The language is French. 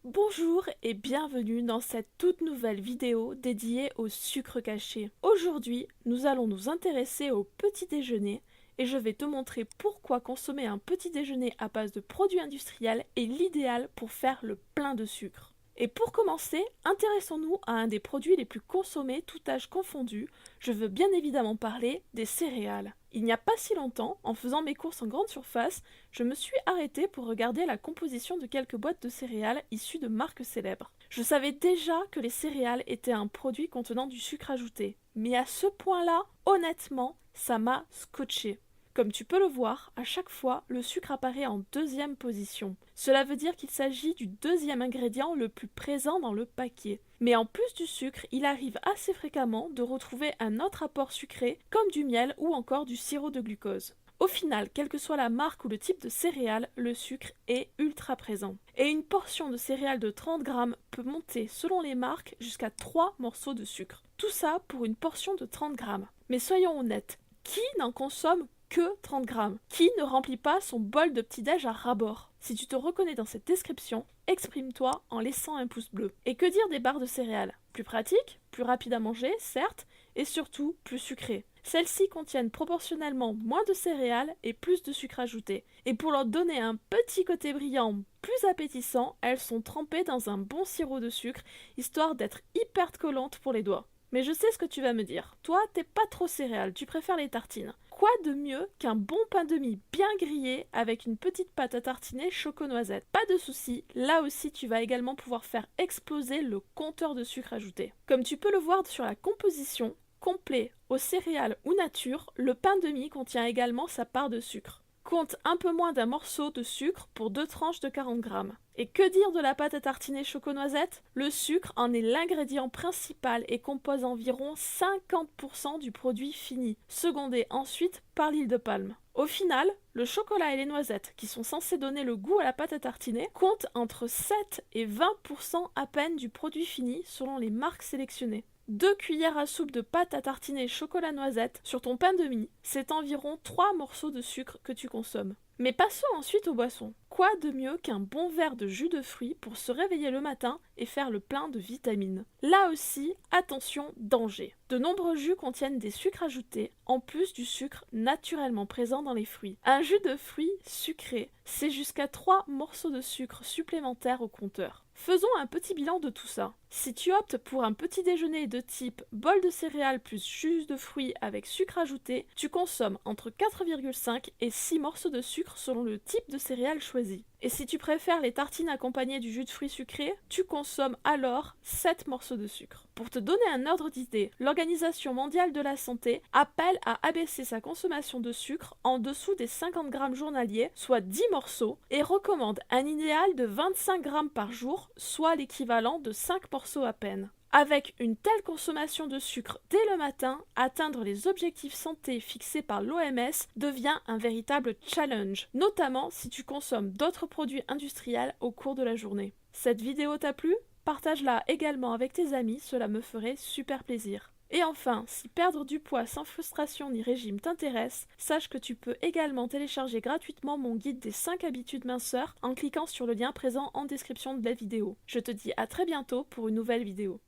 Bonjour et bienvenue dans cette toute nouvelle vidéo dédiée au sucre caché. Aujourd'hui, nous allons nous intéresser au petit déjeuner et je vais te montrer pourquoi consommer un petit déjeuner à base de produits industriels est l'idéal pour faire le plein de sucre. Et pour commencer, intéressons-nous à un des produits les plus consommés, tout âge confondu. Je veux bien évidemment parler des céréales. Il n'y a pas si longtemps, en faisant mes courses en grande surface, je me suis arrêtée pour regarder la composition de quelques boîtes de céréales issues de marques célèbres. Je savais déjà que les céréales étaient un produit contenant du sucre ajouté, mais à ce point-là, honnêtement, ça m'a scotché. Comme tu peux le voir, à chaque fois, le sucre apparaît en deuxième position. Cela veut dire qu'il s'agit du deuxième ingrédient le plus présent dans le paquet. Mais en plus du sucre, il arrive assez fréquemment de retrouver un autre apport sucré, comme du miel ou encore du sirop de glucose. Au final, quelle que soit la marque ou le type de céréales, le sucre est ultra présent. Et une portion de céréales de 30 grammes peut monter, selon les marques, jusqu'à 3 morceaux de sucre. Tout ça pour une portion de 30 grammes. Mais soyons honnêtes, qui n'en consomme que 30 grammes? Qui ne remplit pas son bol de petit-déj à ras-bord? Si tu te reconnais dans cette description, exprime-toi en laissant un pouce bleu. Et que dire des barres de céréales? Plus pratiques, plus rapides à manger, certes, et surtout plus sucrées. Celles-ci contiennent proportionnellement moins de céréales et plus de sucre ajouté. Et pour leur donner un petit côté brillant plus appétissant, elles sont trempées dans un bon sirop de sucre, histoire d'être hyper collantes pour les doigts. Mais je sais ce que tu vas me dire. Toi, t'es pas trop céréales, tu préfères les tartines. Quoi de mieux qu'un bon pain de mie bien grillé avec une petite pâte à tartiner choco-noisette? Pas de souci, là aussi tu vas également pouvoir faire exploser le compteur de sucre ajouté. Comme tu peux le voir sur la composition, complet, aux céréales ou nature, le pain de mie contient également sa part de sucre. Compte un peu moins d'un morceau de sucre pour 2 tranches de 40 grammes. Et que dire de la pâte à tartiner choco-noisette? Le sucre en est l'ingrédient principal et compose environ 50% du produit fini, secondé ensuite par l'huile de palme. Au final, le chocolat et les noisettes, qui sont censés donner le goût à la pâte à tartiner, comptent entre 7 et 20% à peine du produit fini selon les marques sélectionnées. 2 cuillères à soupe de pâte à tartiner chocolat noisette sur ton pain de mie, c'est environ 3 morceaux de sucre que tu consommes. Mais passons ensuite aux boissons. Quoi de mieux qu'un bon verre de jus de fruits pour se réveiller le matin et faire le plein de vitamines? Là aussi, attention, danger. De nombreux jus contiennent des sucres ajoutés, en plus du sucre naturellement présent dans les fruits. Un jus de fruits sucré, c'est jusqu'à 3 morceaux de sucre supplémentaires au compteur. Faisons un petit bilan de tout ça. Si tu optes pour un petit déjeuner de type bol de céréales plus jus de fruits avec sucre ajouté, tu consommes entre 4,5 et 6 morceaux de sucre selon le type de céréales choisi. Et si tu préfères les tartines accompagnées du jus de fruits sucré, tu consommes alors 7 morceaux de sucre. Pour te donner un ordre d'idée, l'Organisation mondiale de la santé appelle à abaisser sa consommation de sucre en dessous des 50 grammes journaliers, soit 10 morceaux, et recommande un idéal de 25 grammes par jour, soit l'équivalent de 5 morceaux à peine. Avec une telle consommation de sucre dès le matin, atteindre les objectifs santé fixés par l'OMS devient un véritable challenge, notamment si tu consommes d'autres produits industriels au cours de la journée. Cette vidéo t'a plu? Partage-la également avec tes amis, cela me ferait super plaisir. Et enfin, si perdre du poids sans frustration ni régime t'intéresse, sache que tu peux également télécharger gratuitement mon guide des 5 habitudes minceurs en cliquant sur le lien présent en description de la vidéo. Je te dis à très bientôt pour une nouvelle vidéo.